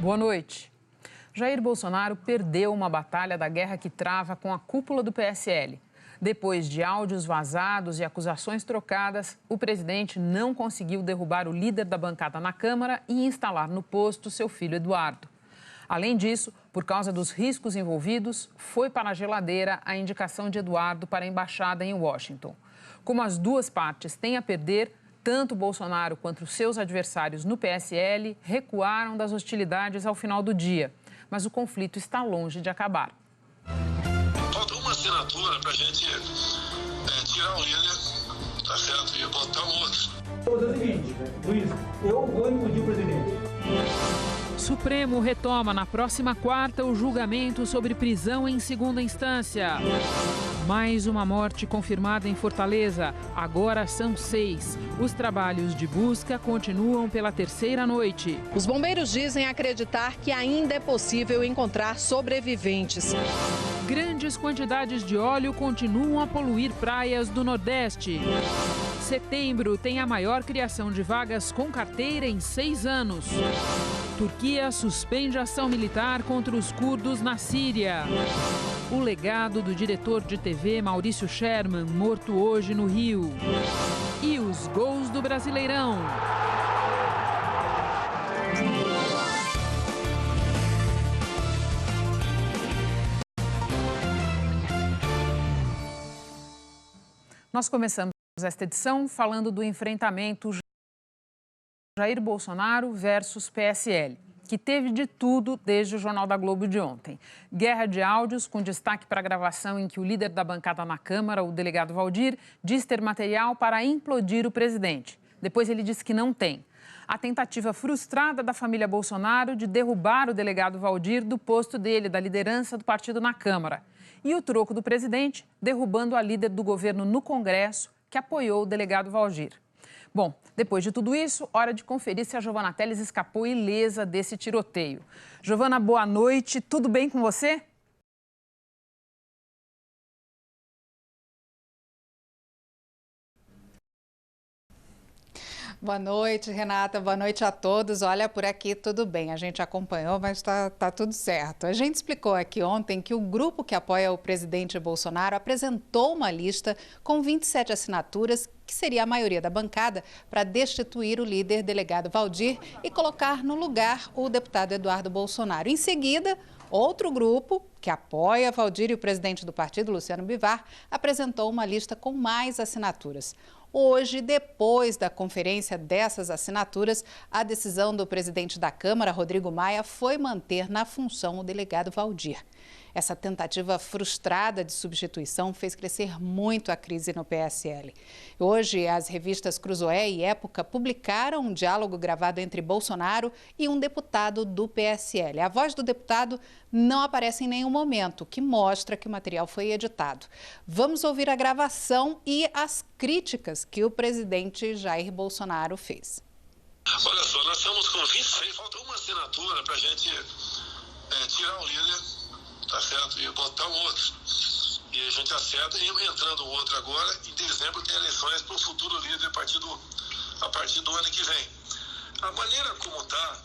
Boa noite. Jair Bolsonaro perdeu uma batalha da guerra que trava com a cúpula do PSL. Depois de áudios vazados e acusações trocadas, o presidente não conseguiu derrubar o líder da bancada na Câmara e instalar no posto seu filho Eduardo. Além disso, por causa dos riscos envolvidos, foi para a geladeira a indicação de Eduardo para a embaixada em Washington. Como as duas partes têm a perder, tanto Bolsonaro quanto seus adversários no PSL recuaram das hostilidades ao final do dia. Mas o conflito está longe de acabar. Falta uma assinatura para a gente tirar o líder, tá certo? E botar o outro. Vou fazer o seguinte, Luiz, eu vou impedir o presidente. Supremo retoma na próxima quarta o julgamento sobre prisão em segunda instância. Mais uma morte confirmada em Fortaleza. Agora são 6. Os trabalhos de busca continuam pela terceira noite. Os bombeiros dizem acreditar que ainda é possível encontrar sobreviventes. Grandes quantidades de óleo continuam a poluir praias do Nordeste. Setembro tem a maior criação de vagas com carteira em 6 anos. Turquia suspende ação militar contra os curdos na Síria. O legado do diretor de TV Maurício Sherman, morto hoje no Rio. E os gols do Brasileirão. Nós começamos esta edição falando do enfrentamento Jair Bolsonaro versus PSL, que teve de tudo desde o Jornal da Globo de ontem. Guerra de áudios, com destaque para a gravação em que o líder da bancada na Câmara, o delegado Valdir, diz ter material para implodir o presidente. Depois ele disse que não tem. A tentativa frustrada da família Bolsonaro de derrubar o delegado Valdir do posto dele, da liderança do partido na Câmara. E o troco do presidente derrubando a líder do governo no Congresso, que apoiou o delegado Valdir. Bom, depois de tudo isso, hora de conferir se a Giovana Teles escapou ilesa desse tiroteio. Giovana, boa noite. Tudo bem com você? Boa noite, Renata. Boa noite a todos. Olha, por aqui tudo bem. A gente acompanhou, mas tá tudo certo. A gente explicou aqui ontem que o grupo que apoia o presidente Bolsonaro apresentou uma lista com 27 assinaturas, que seria a maioria da bancada, para destituir o líder delegado Valdir e colocar no lugar o deputado Eduardo Bolsonaro. Em seguida, outro grupo, que apoia Valdir e o presidente do partido, Luciano Bivar, apresentou uma lista com mais assinaturas. Hoje, depois da conferência dessas assinaturas, a decisão do presidente da Câmara, Rodrigo Maia, foi manter na função o delegado Valdir. Essa tentativa frustrada de substituição fez crescer muito a crise no PSL. Hoje, as revistas Cruzoé e Época publicaram um diálogo gravado entre Bolsonaro e um deputado do PSL. A voz do deputado não aparece em nenhum momento, o que mostra que o material foi editado. Vamos ouvir a gravação e as críticas que o presidente Jair Bolsonaro fez. Olha só, nós estamos com 26, falta uma assinatura para a gente tirar o líder, tá certo? E botar o outro. E a gente acerta, e entrando o outro agora, em dezembro tem eleições para o futuro líder a partir do ano que vem. A maneira como está,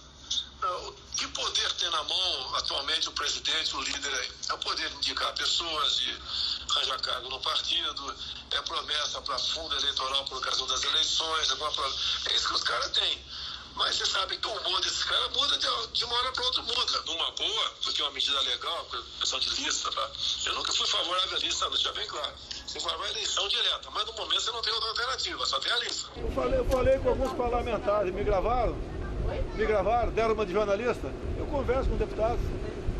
que poder tem na mão atualmente o presidente, o líder aí? É o poder de indicar pessoas, de arranjar cargo no partido, é promessa para fundo eleitoral por ocasião das eleições, é isso que os caras têm. Mas você sabe que o humor desses caras muda de uma hora para outra, muda. Numa boa, porque é uma medida legal, questão de lista, tá? Eu nunca fui favorável à lista, deixa bem claro. Você vai à eleição direta, mas no momento você não tem outra alternativa, só tem a lista. Eu falei com alguns parlamentares, me gravaram, deram uma de jornalista. Eu converso com deputados.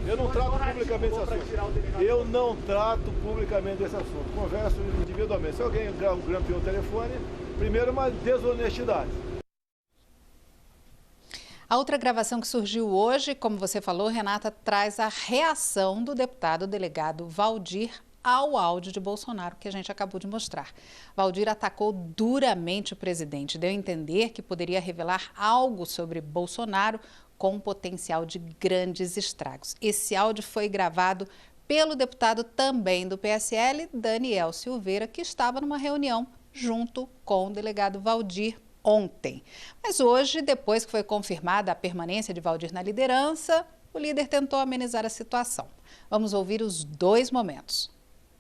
Eu não trato publicamente esse assunto. Eu não trato publicamente esse assunto. Converso individualmente. Se alguém grampeou o telefone, primeiro uma desonestidade. A outra gravação que surgiu hoje, como você falou, Renata, traz a reação do deputado delegado Valdir ao áudio de Bolsonaro, que a gente acabou de mostrar. Valdir atacou duramente o presidente, deu a entender que poderia revelar algo sobre Bolsonaro com potencial de grandes estragos. Esse áudio foi gravado pelo deputado também do PSL, Daniel Silveira, que estava numa reunião junto com o delegado Valdir ontem. Mas hoje, depois que foi confirmada a permanência de Valdir na liderança, o líder tentou amenizar a situação. Vamos ouvir os dois momentos.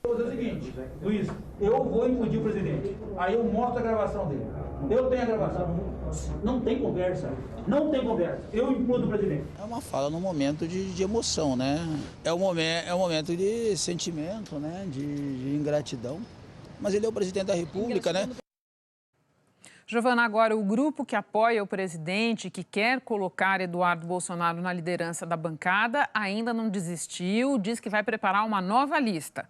Eu vou dizer o seguinte, Luiz, eu vou impedir o presidente. Aí eu mostro a gravação dele. Eu tenho a gravação. Não tem conversa. Não tem conversa. Eu implodo o presidente. É uma fala num momento de emoção, né? É um momento de sentimento, né? De ingratidão. Mas ele é o presidente da República, né? Giovana, agora o grupo que apoia o presidente, que quer colocar Eduardo Bolsonaro na liderança da bancada, ainda não desistiu, diz que vai preparar uma nova lista.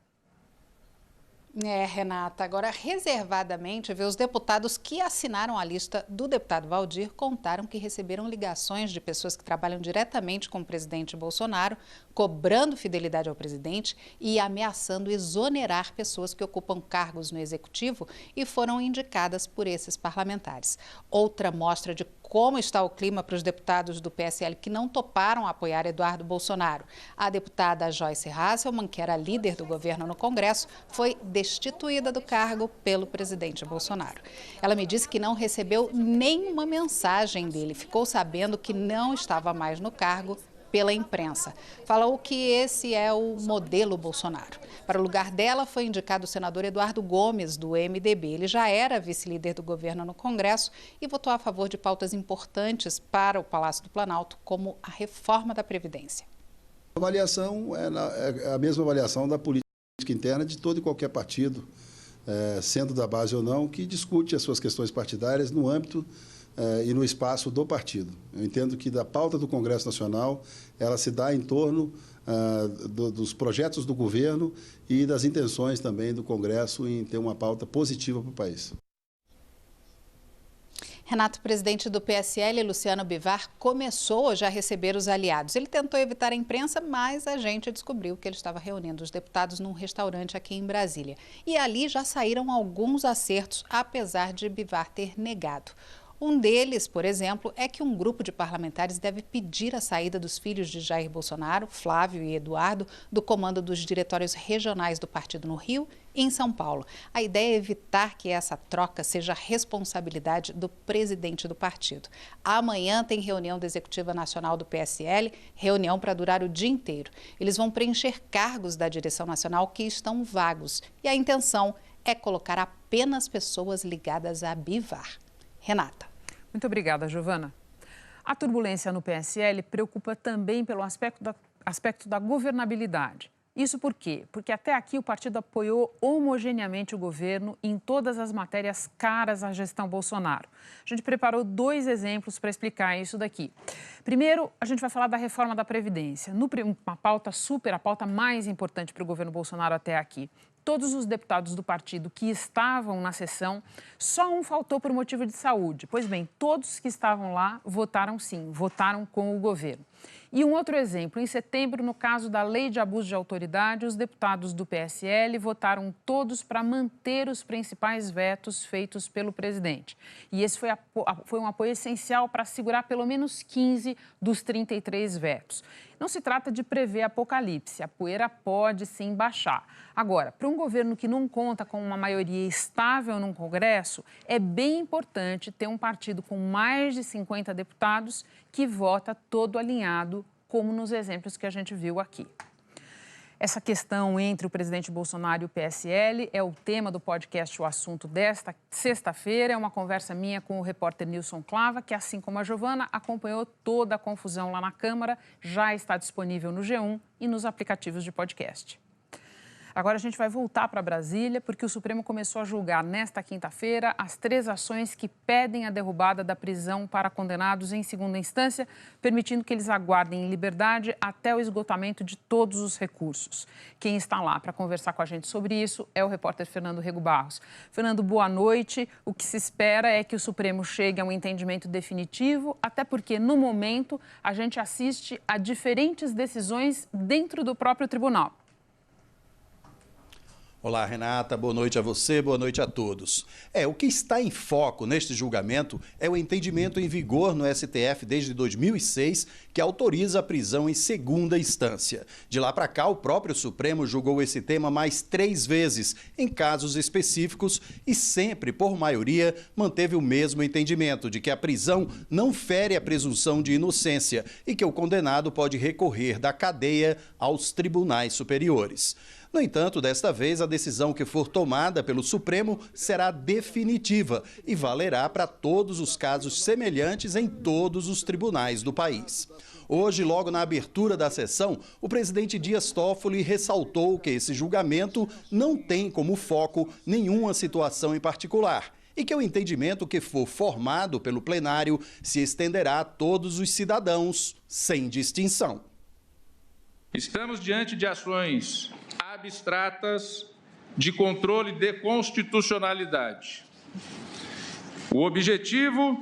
Renata, agora reservadamente, os deputados que assinaram a lista do deputado Valdir contaram que receberam ligações de pessoas que trabalham diretamente com o presidente Bolsonaro, cobrando fidelidade ao presidente e ameaçando exonerar pessoas que ocupam cargos no executivo e foram indicadas por esses parlamentares. Outra mostra de como está o clima para os deputados do PSL que não toparam apoiar Eduardo Bolsonaro. A deputada Joyce Hasselmann, que era líder do governo no Congresso, foi destituída do cargo pelo presidente Bolsonaro. Ela me disse que não recebeu nenhuma mensagem dele, ficou sabendo que não estava mais no cargo pela imprensa. Falou que esse é o modelo Bolsonaro. Para o lugar dela foi indicado o senador Eduardo Gomes, do MDB. Ele já era vice-líder do governo no Congresso e votou a favor de pautas importantes para o Palácio do Planalto, como a reforma da Previdência. A avaliação é a mesma avaliação da política interna de todo e qualquer partido, sendo da base ou não, que discute as suas questões partidárias no âmbito e no espaço do partido. Eu entendo que da pauta do Congresso Nacional, ela se dá em torno dos projetos do governo e das intenções também do Congresso em ter uma pauta positiva para o país. Renato, presidente do PSL, Luciano Bivar, começou hoje a receber os aliados. Ele tentou evitar a imprensa, mas a gente descobriu que ele estava reunindo os deputados num restaurante aqui em Brasília. E ali já saíram alguns acertos, apesar de Bivar ter negado. Um deles, por exemplo, é que um grupo de parlamentares deve pedir a saída dos filhos de Jair Bolsonaro, Flávio e Eduardo, do comando dos diretórios regionais do partido no Rio e em São Paulo. A ideia é evitar que essa troca seja responsabilidade do presidente do partido. Amanhã tem reunião da Executiva Nacional do PSL, reunião para durar o dia inteiro. Eles vão preencher cargos da direção nacional que estão vagos. E a intenção é colocar apenas pessoas ligadas a Bivar. Renata. Muito obrigada, Giovana. A turbulência no PSL preocupa também pelo aspecto da governabilidade. Isso por quê? Porque até aqui o partido apoiou homogeneamente o governo em todas as matérias caras à gestão Bolsonaro. A gente preparou 2 exemplos para explicar isso daqui. Primeiro, a gente vai falar da reforma da Previdência. Uma pauta a pauta mais importante para o governo Bolsonaro até aqui. Todos os deputados do partido que estavam na sessão, só um faltou por motivo de saúde. Pois bem, todos que estavam lá votaram sim, votaram com o governo. E um outro exemplo, em setembro, no caso da lei de abuso de autoridade, os deputados do PSL votaram todos para manter os principais vetos feitos pelo presidente. E esse foi um apoio essencial para segurar pelo menos 15 dos 33 vetos. Não se trata de prever apocalipse, a poeira pode sim baixar. Agora, para um governo que não conta com uma maioria estável no Congresso, é bem importante ter um partido com mais de 50 deputados que vota todo alinhado, como nos exemplos que a gente viu aqui. Essa questão entre o presidente Bolsonaro e o PSL é o tema do podcast O Assunto desta sexta-feira. É uma conversa minha com o repórter Nilson Clava, que, assim como a Giovana, acompanhou toda a confusão lá na Câmara. Já está disponível no G1 e nos aplicativos de podcast. Agora a gente vai voltar para Brasília, porque o Supremo começou a julgar nesta quinta-feira as 3 ações que pedem a derrubada da prisão para condenados em segunda instância, permitindo que eles aguardem em liberdade até o esgotamento de todos os recursos. Quem está lá para conversar com a gente sobre isso é o repórter Fernando Rego Barros. Fernando, boa noite. O que se espera é que o Supremo chegue a um entendimento definitivo, até porque, no momento, a gente assiste a diferentes decisões dentro do próprio tribunal. Olá, Renata. Boa noite a você, boa noite a todos. O que está em foco neste julgamento é o entendimento em vigor no STF desde 2006, que autoriza a prisão em segunda instância. De lá para cá, o próprio Supremo julgou esse tema mais 3 vezes, em casos específicos, e sempre, por maioria, manteve o mesmo entendimento de que a prisão não fere a presunção de inocência e que o condenado pode recorrer da cadeia aos tribunais superiores. No entanto, desta vez, a decisão que for tomada pelo Supremo será definitiva e valerá para todos os casos semelhantes em todos os tribunais do país. Hoje, logo na abertura da sessão, o presidente Dias Toffoli ressaltou que esse julgamento não tem como foco nenhuma situação em particular e que o entendimento que for formado pelo plenário se estenderá a todos os cidadãos, sem distinção. Estamos diante de ações abstratas de controle de constitucionalidade. O objetivo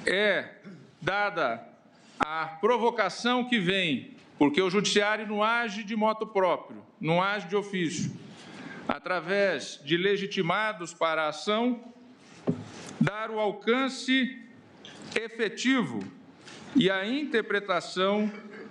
é, dada a provocação que vem, porque o judiciário não age de motu próprio, não age de ofício, através de legitimados para a ação, dar o alcance efetivo e a interpretação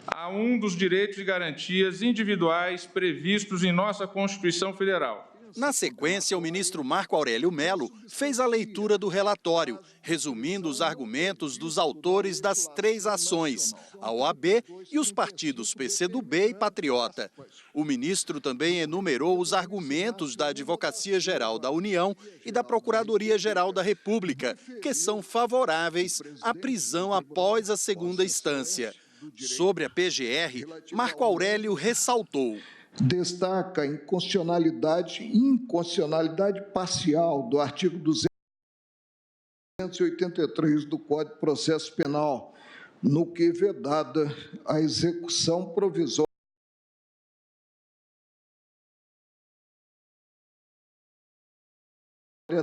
a um dos direitos e garantias individuais previstos em nossa Constituição Federal. Na sequência, o ministro Marco Aurélio Mello fez a leitura do relatório, resumindo os argumentos dos autores das 3 ações, a OAB e os partidos PCdoB e Patriota. O ministro também enumerou os argumentos da Advocacia Geral da União e da Procuradoria-Geral da República, que são favoráveis à prisão após a segunda instância. Sobre a PGR, Marco Aurélio ressaltou. Destaca a inconstitucionalidade parcial do artigo 283 do Código de Processo Penal, no que vedada a execução provisória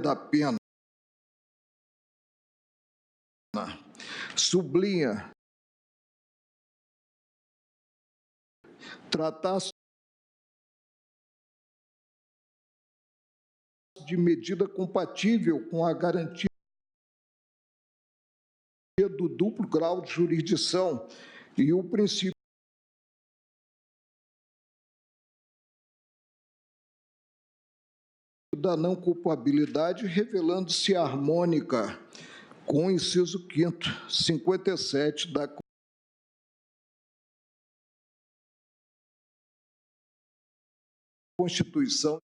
da pena. Sublinha tratar-se de medida compatível com a garantia do duplo grau de jurisdição e o princípio da não culpabilidade, revelando-se harmônica com o inciso 5º, 57 da Constituição.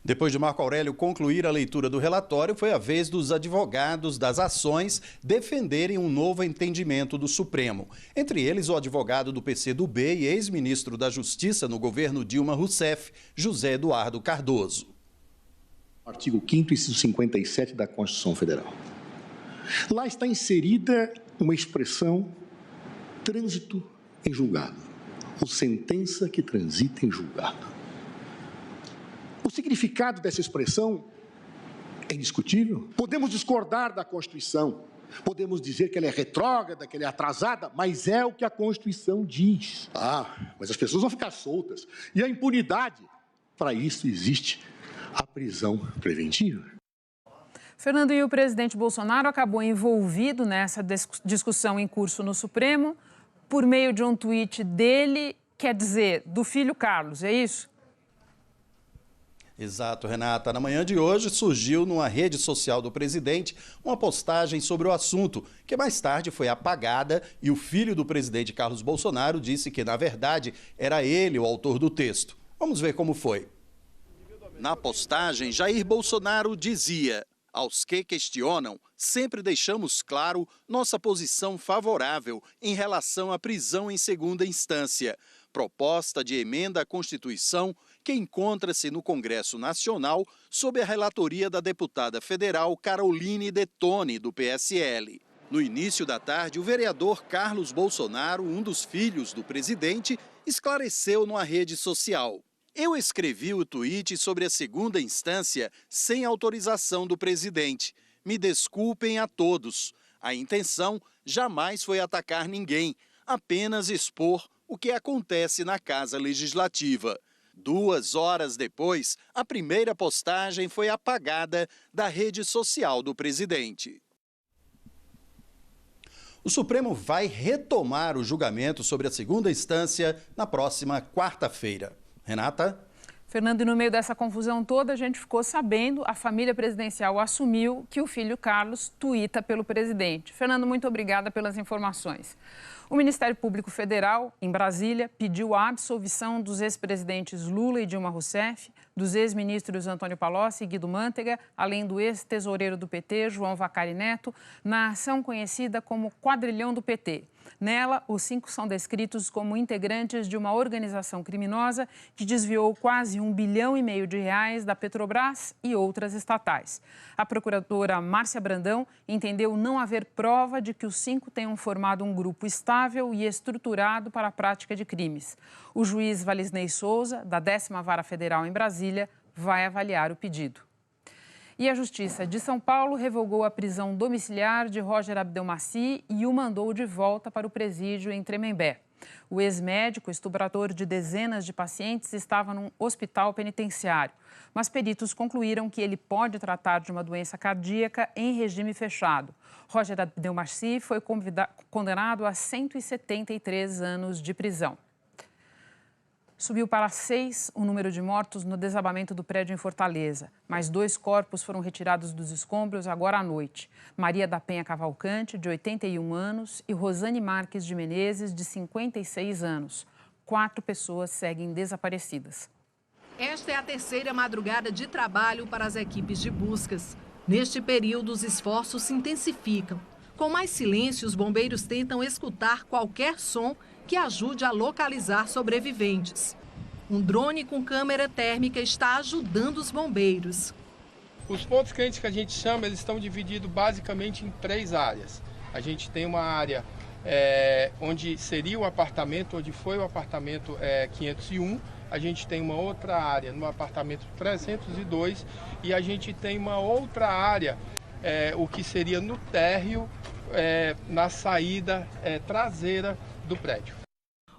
Depois de Marco Aurélio concluir a leitura do relatório, foi a vez dos advogados das ações defenderem um novo entendimento do Supremo. Entre eles, o advogado do PCdoB e ex-ministro da Justiça no governo Dilma Rousseff, José Eduardo Cardoso. Artigo 5º, inciso 57 da Constituição Federal. Lá está inserida uma expressão trânsito em julgado. Ou sentença que transita em julgado. O significado dessa expressão é indiscutível. Podemos discordar da Constituição, podemos dizer que ela é retrógrada, que ela é atrasada, mas é o que a Constituição diz. Mas as pessoas vão ficar soltas. E a impunidade, para isso existe a prisão preventiva. Fernando, e o presidente Bolsonaro acabou envolvido nessa discussão em curso no Supremo por meio de um tweet dele, quer dizer, do filho Carlos, é isso? Exato, Renata. Na manhã de hoje surgiu numa rede social do presidente uma postagem sobre o assunto, que mais tarde foi apagada e o filho do presidente Carlos Bolsonaro disse que, na verdade, era ele o autor do texto. Vamos ver como foi. Na postagem, Jair Bolsonaro dizia: aos que questionam, sempre deixamos claro nossa posição favorável em relação à prisão em segunda instância. Proposta de emenda à Constituição que encontra-se no Congresso Nacional sob a relatoria da deputada federal Caroline Detone, do PSL. No início da tarde, o vereador Carlos Bolsonaro, um dos filhos do presidente, esclareceu numa rede social: eu escrevi o tweet sobre a segunda instância sem autorização do presidente. Me desculpem a todos. A intenção jamais foi atacar ninguém, apenas expor o que acontece na Casa Legislativa. 2 horas depois, a primeira postagem foi apagada da rede social do presidente. O Supremo vai retomar o julgamento sobre a segunda instância na próxima quarta-feira. Renata? Fernando, e no meio dessa confusão toda, a gente ficou sabendo, a família presidencial assumiu que o filho Carlos tuita pelo presidente. Fernando, muito obrigada pelas informações. O Ministério Público Federal, em Brasília, pediu a absolvição dos ex-presidentes Lula e Dilma Rousseff, dos ex-ministros Antônio Palocci e Guido Mantega, além do ex-tesoureiro do PT, João Vacari Neto, na ação conhecida como Quadrilhão do PT. Nela, os 5 são descritos como integrantes de uma organização criminosa que desviou quase R$1,5 bilhão de reais da Petrobras e outras estatais. A procuradora Márcia Brandão entendeu não haver prova de que os 5 tenham formado um grupo estável e estruturado para a prática de crimes. O juiz Valisney Souza, da 10ª Vara Federal em Brasília, vai avaliar o pedido. E a Justiça de São Paulo revogou a prisão domiciliar de Roger Abdelmaci e o mandou de volta para o presídio em Tremembé. O ex-médico, estuprador de dezenas de pacientes, estava num hospital penitenciário, mas peritos concluíram que ele pode tratar de uma doença cardíaca em regime fechado. Roger Abdelmaci foi condenado a 173 anos de prisão. Subiu para 6 o número de mortos no desabamento do prédio em Fortaleza. Mais 2 corpos foram retirados dos escombros agora à noite. Maria da Penha Cavalcante, de 81 anos, e Rosane Marques de Menezes, de 56 anos. 4 pessoas seguem desaparecidas. Esta é a 3ª madrugada de trabalho para as equipes de buscas. Neste período, os esforços se intensificam. Com mais silêncio, os bombeiros tentam escutar qualquer som que ajude a localizar sobreviventes. Um drone com câmera térmica está ajudando os bombeiros. Os pontos quentes que a gente chama, eles estão divididos basicamente em 3 áreas. A gente tem uma área onde seria o apartamento, onde foi o apartamento 501. A gente tem uma outra área no apartamento 302 e a gente tem uma outra área, o que seria no térreo, na saída traseira do prédio.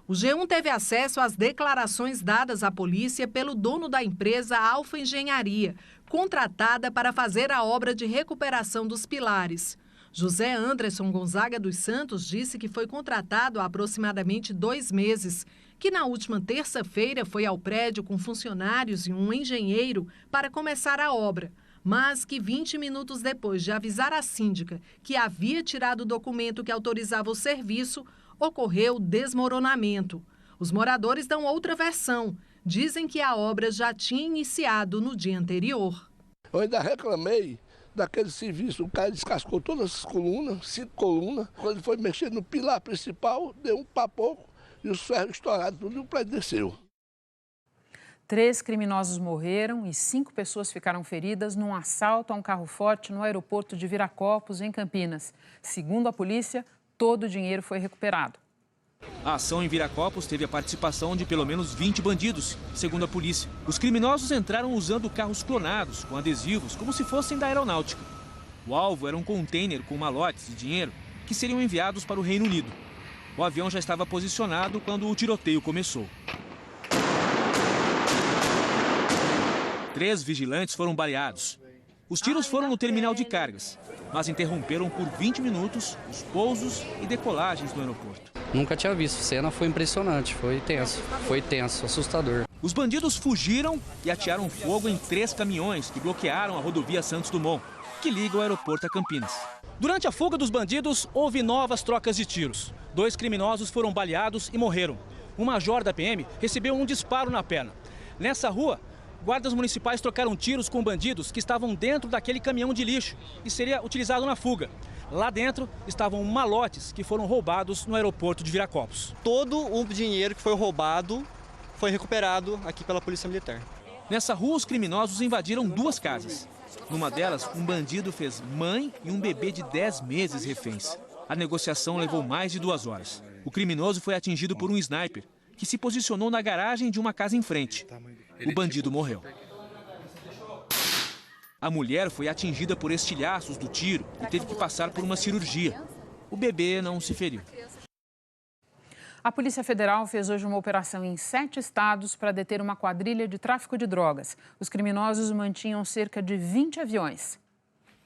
O G1 teve acesso às declarações dadas à polícia pelo dono da empresa Alfa Engenharia, contratada para fazer a obra de recuperação dos pilares. José Anderson Gonzaga dos Santos disse que foi contratado há aproximadamente 2 meses, que na última terça-feira foi ao prédio com funcionários e um engenheiro para começar a obra, mas que 20 minutos depois de avisar a síndica que havia tirado o documento que autorizava o serviço, ocorreu desmoronamento. Os moradores dão outra versão. Dizem que a obra já tinha iniciado no dia anterior. Eu ainda reclamei daquele serviço. O cara descascou todas as colunas, 5 colunas. Quando ele foi mexer no pilar principal, deu um papoco e os ferros estouraram tudo e o prédio desceu. 3 criminosos morreram e 5 pessoas ficaram feridas num assalto a um carro forte no aeroporto de Viracopos, em Campinas. Segundo a polícia, todo o dinheiro foi recuperado. A ação em Viracopos teve a participação de pelo menos 20 bandidos, segundo a polícia. Os criminosos entraram usando carros clonados, com adesivos, como se fossem da aeronáutica. O alvo era um container com malotes de dinheiro que seriam enviados para o Reino Unido. O avião já estava posicionado quando o tiroteio começou. 3 vigilantes foram baleados. Os tiros foram no terminal de cargas, mas interromperam por 20 minutos os pousos e decolagens no aeroporto. Nunca tinha visto, a cena foi impressionante, foi tenso, assustador. Os bandidos fugiram e atearam fogo em 3 caminhões que bloquearam a rodovia Santos Dumont, que liga o aeroporto a Campinas. Durante a fuga dos bandidos, houve novas trocas de tiros. 2 criminosos foram baleados e morreram. Um major da PM recebeu um disparo na perna. Nessa rua, guardas municipais trocaram tiros com bandidos que estavam dentro daquele caminhão de lixo e seria utilizado na fuga. Lá dentro estavam malotes que foram roubados no aeroporto de Viracopos. Todo o dinheiro que foi roubado foi recuperado aqui pela Polícia Militar. Nessa rua, os criminosos invadiram 2 casas. Numa delas, um bandido fez mãe e um bebê de 10 meses reféns. A negociação levou mais de 2 horas. O criminoso foi atingido por um sniper que se posicionou na garagem de uma casa em frente. O bandido morreu. A mulher foi atingida por estilhaços do tiro e teve que passar por uma cirurgia. O bebê não se feriu. A Polícia Federal fez hoje uma operação em 7 estados para deter uma quadrilha de tráfico de drogas. Os criminosos mantinham cerca de 20 aviões.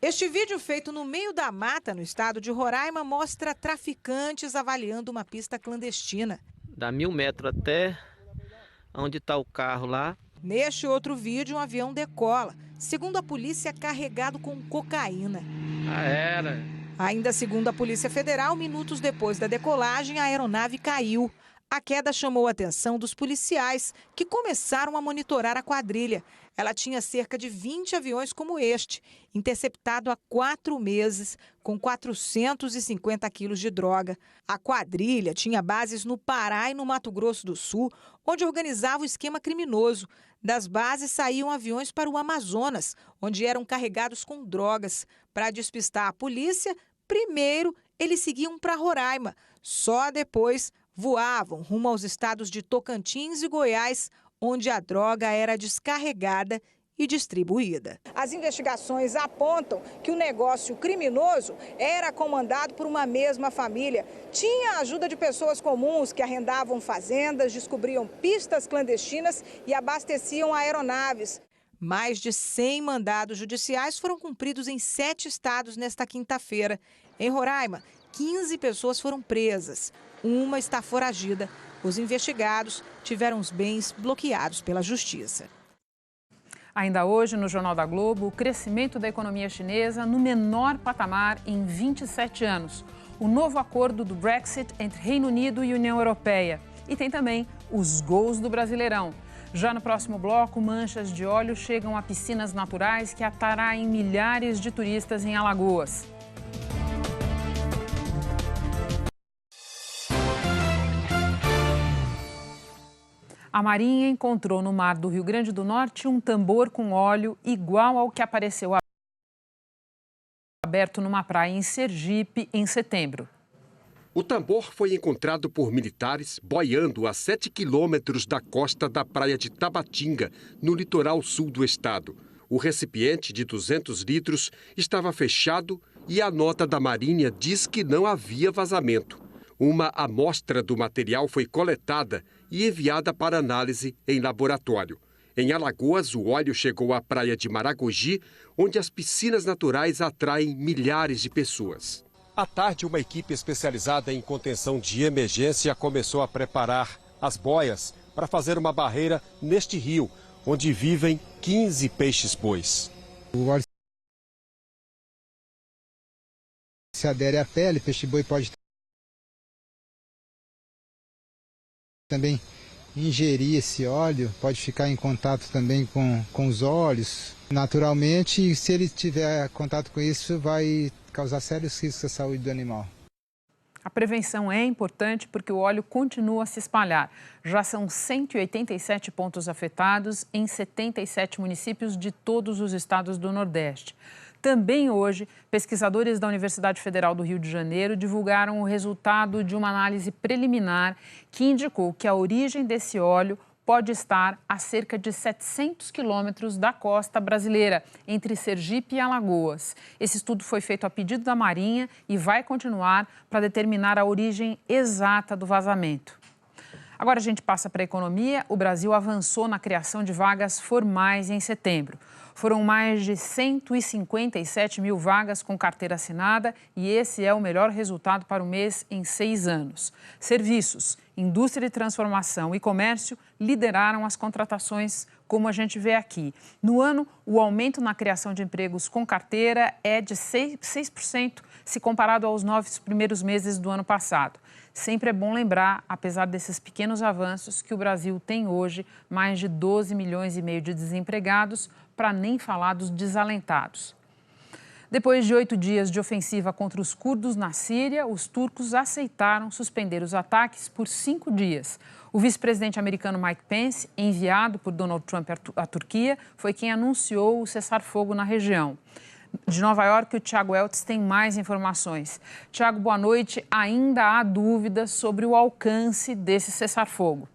Este vídeo feito no meio da mata, no estado de Roraima, mostra traficantes avaliando uma pista clandestina. Dá 1000 metros até onde está o carro lá. Neste outro vídeo, um avião decola, segundo a polícia, carregado com cocaína. Ainda segundo a Polícia Federal, minutos depois da decolagem, a aeronave caiu. A queda chamou a atenção dos policiais, que começaram a monitorar a quadrilha. Ela tinha cerca de 20 aviões como este, interceptado há 4 meses, com 450 quilos de droga. A quadrilha tinha bases no Pará e no Mato Grosso do Sul, onde organizava o esquema criminoso. Das bases saíam aviões para o Amazonas, onde eram carregados com drogas. Para despistar a polícia, primeiro eles seguiam para Roraima, só depois voavam rumo aos estados de Tocantins e Goiás, onde a droga era descarregada e distribuída. As investigações apontam que o negócio criminoso era comandado por uma mesma família. Tinha a ajuda de pessoas comuns que arrendavam fazendas, descobriam pistas clandestinas e abasteciam aeronaves. Mais de 100 mandados judiciais foram cumpridos em 7 estados nesta quinta-feira. Em Roraima, 15 pessoas foram presas. Uma está foragida. Os investigados tiveram os bens bloqueados pela justiça. Ainda hoje, no Jornal da Globo, o crescimento da economia chinesa no menor patamar em 27 anos. O novo acordo do Brexit entre Reino Unido e União Europeia. E tem também os gols do Brasileirão. Já no próximo bloco, manchas de óleo chegam a piscinas naturais que atraem milhares de turistas em Alagoas. A Marinha encontrou no mar do Rio Grande do Norte um tambor com óleo igual ao que apareceu aberto numa praia em Sergipe em setembro. O tambor foi encontrado por militares boiando a 7 quilômetros da costa da praia de Tabatinga, no litoral sul do estado. O recipiente de 200 litros estava fechado e a nota da Marinha diz que não havia vazamento. Uma amostra do material foi coletada e enviada para análise em laboratório. Em Alagoas, o óleo chegou à praia de Maragogi, onde as piscinas naturais atraem milhares de pessoas. À tarde, uma equipe especializada em contenção de emergência começou a preparar as boias para fazer uma barreira neste rio, onde vivem 15 peixes-bois. O óleo se adere à pele, peixe-boi pode também ingerir esse óleo, pode ficar em contato também com os olhos. Naturalmente, se ele tiver contato com isso, vai causar sérios riscos à saúde do animal. A prevenção é importante porque o óleo continua a se espalhar. Já são 187 pontos afetados em 77 municípios de todos os estados do Nordeste. Também hoje, pesquisadores da Universidade Federal do Rio de Janeiro divulgaram o resultado de uma análise preliminar que indicou que a origem desse óleo pode estar a cerca de 700 quilômetros da costa brasileira, entre Sergipe e Alagoas. Esse estudo foi feito a pedido da Marinha e vai continuar para determinar a origem exata do vazamento. Agora a gente passa para a economia. O Brasil avançou na criação de vagas formais em setembro. Foram mais de 157 mil vagas com carteira assinada e esse é o melhor resultado para o mês em 6 anos. Serviços, indústria de transformação e comércio lideraram as contratações, como a gente vê aqui. No ano, o aumento na criação de empregos com carteira é de 6% se comparado aos 9 primeiros meses do ano passado. Sempre é bom lembrar, apesar desses pequenos avanços, que o Brasil tem hoje mais de 12 milhões e meio de desempregados, para nem falar dos desalentados. Depois de 8 dias de ofensiva contra os curdos na Síria, os turcos aceitaram suspender os ataques por 5 dias. O vice-presidente americano Mike Pence, enviado por Donald Trump à Turquia, foi quem anunciou o cessar-fogo na região. De Nova York, o Tiago Eltz tem mais informações. Tiago, boa noite. Ainda há dúvidas sobre o alcance desse cessar-fogo.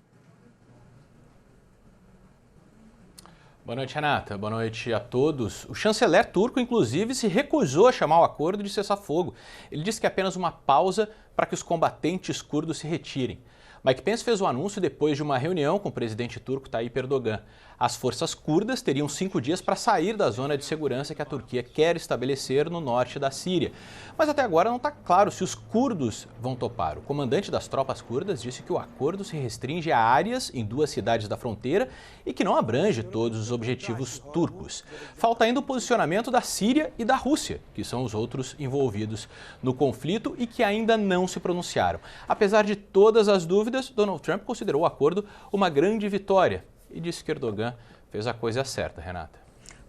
Boa noite, Renata. Boa noite a todos. O chanceler turco, inclusive, se recusou a chamar o acordo de cessar-fogo. Ele disse que é apenas uma pausa para que os combatentes curdos se retirem. Mike Pence fez o anúncio depois de uma reunião com o presidente turco Tayyip Erdogan. As forças curdas teriam 5 dias para sair da zona de segurança que a Turquia quer estabelecer no norte da Síria. Mas até agora não está claro se os curdos vão topar. O comandante das tropas curdas disse que o acordo se restringe a áreas em 2 cidades da fronteira e que não abrange todos os objetivos turcos. Falta ainda o posicionamento da Síria e da Rússia, que são os outros envolvidos no conflito e que ainda não se pronunciaram. Apesar de todas as dúvidas, Donald Trump considerou o acordo uma grande vitória e disse que Erdogan fez a coisa certa, Renata.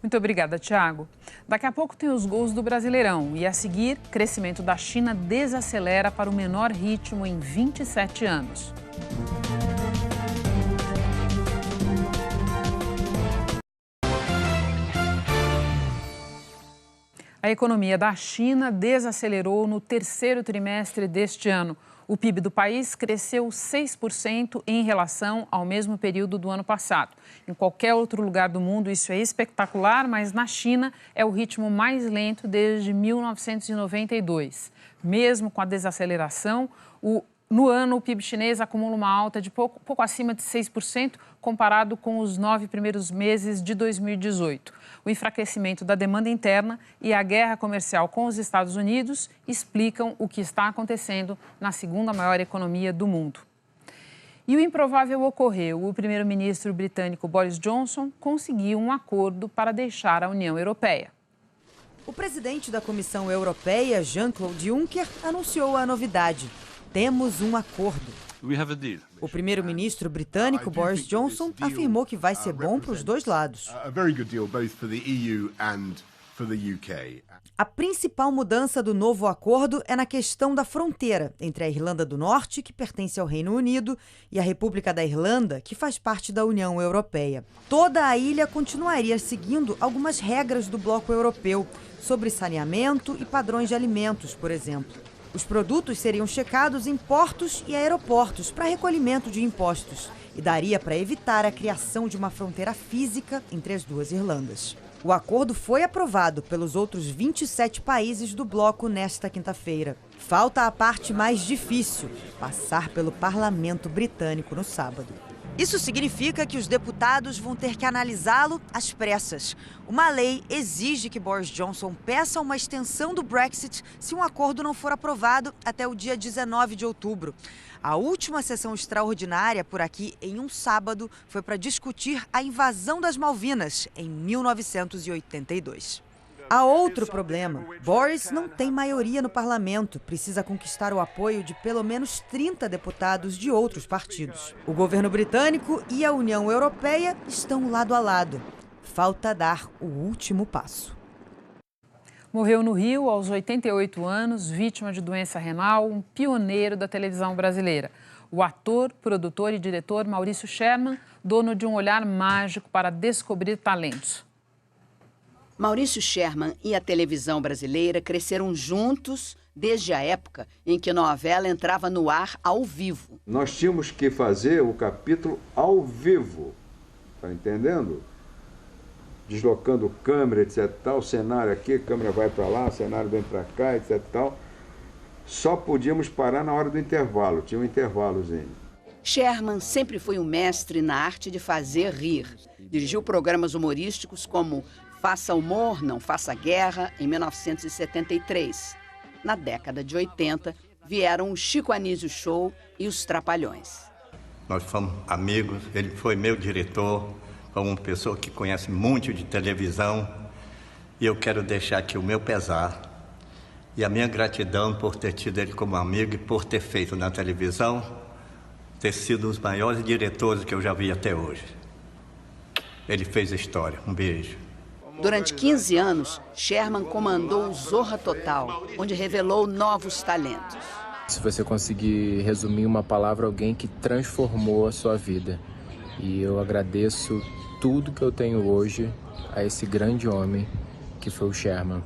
Muito obrigada, Thiago. Daqui a pouco tem os gols do Brasileirão e, a seguir, crescimento da China desacelera para o menor ritmo em 27 anos. A economia da China desacelerou no 3º trimestre deste ano. O PIB do país cresceu 6% em relação ao mesmo período do ano passado. Em qualquer outro lugar do mundo isso é espetacular, mas na China é o ritmo mais lento desde 1992. Mesmo com a desaceleração, no ano o PIB chinês acumula uma alta de pouco acima de 6%, comparado com os 9 primeiros meses de 2018. O enfraquecimento da demanda interna e a guerra comercial com os Estados Unidos explicam o que está acontecendo na 2ª maior economia do mundo. E o improvável ocorreu. O primeiro-ministro britânico Boris Johnson conseguiu um acordo para deixar a União Europeia. O presidente da Comissão Europeia, Jean-Claude Juncker, anunciou a novidade. Temos um acordo. O primeiro-ministro britânico Boris Johnson afirmou que vai ser bom para os dois lados. A principal mudança do novo acordo é na questão da fronteira entre a Irlanda do Norte, que pertence ao Reino Unido, e a República da Irlanda, que faz parte da União Europeia. Toda a ilha continuaria seguindo algumas regras do bloco europeu, sobre saneamento e padrões de alimentos, por exemplo. Os produtos seriam checados em portos e aeroportos para recolhimento de impostos e daria para evitar a criação de uma fronteira física entre as duas Irlandas. O acordo foi aprovado pelos outros 27 países do bloco nesta quinta-feira. Falta a parte mais difícil, passar pelo parlamento britânico no sábado. Isso significa que os deputados vão ter que analisá-lo às pressas. Uma lei exige que Boris Johnson peça uma extensão do Brexit se um acordo não for aprovado até o dia 19 de outubro. A última sessão extraordinária por aqui, em um sábado, foi para discutir a invasão das Malvinas, em 1982. Há outro problema. Boris não tem maioria no parlamento. Precisa conquistar o apoio de pelo menos 30 deputados de outros partidos. O governo britânico e a União Europeia estão lado a lado. Falta dar o último passo. Morreu no Rio, aos 88 anos, vítima de doença renal, um pioneiro da televisão brasileira. O ator, produtor e diretor Maurício Sherman, dono de um olhar mágico para descobrir talentos. Maurício Sherman e a televisão brasileira cresceram juntos desde a época em que a novela entrava no ar ao vivo. Nós tínhamos que fazer o capítulo ao vivo, tá entendendo? Deslocando câmera, etc. Tal, cenário aqui, câmera vai para lá, cenário vem para cá, etc. Tal. Só podíamos parar na hora do intervalo, tinha um intervalozinho. Sherman sempre foi um mestre na arte de fazer rir. Dirigiu programas humorísticos como Faça Humor, Não Faça Guerra, em 1973. Na década de 80, vieram o Chico Anísio Show e os Trapalhões. Nós fomos amigos, ele foi meu diretor, foi uma pessoa que conhece muito de televisão. E eu quero deixar aqui o meu pesar e a minha gratidão por ter tido ele como amigo e por ter feito na televisão, ter sido um dos maiores diretores que eu já vi até hoje. Ele fez história. Um beijo. Durante 15 anos, Sherman comandou o Zorra Total, onde revelou novos talentos. Se você conseguir resumir uma palavra, alguém que transformou a sua vida. E eu agradeço tudo que eu tenho hoje a esse grande homem que foi o Sherman.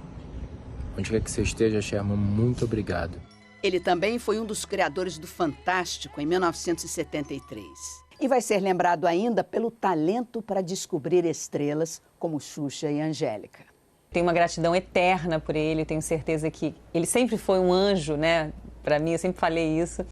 Onde quer que você esteja, Sherman, muito obrigado. Ele também foi um dos criadores do Fantástico, em 1973. E vai ser lembrado ainda pelo talento para descobrir estrelas como Xuxa e Angélica. Tenho uma gratidão eterna por ele, tenho certeza que ele sempre foi um anjo, né? Para mim, eu sempre falei isso.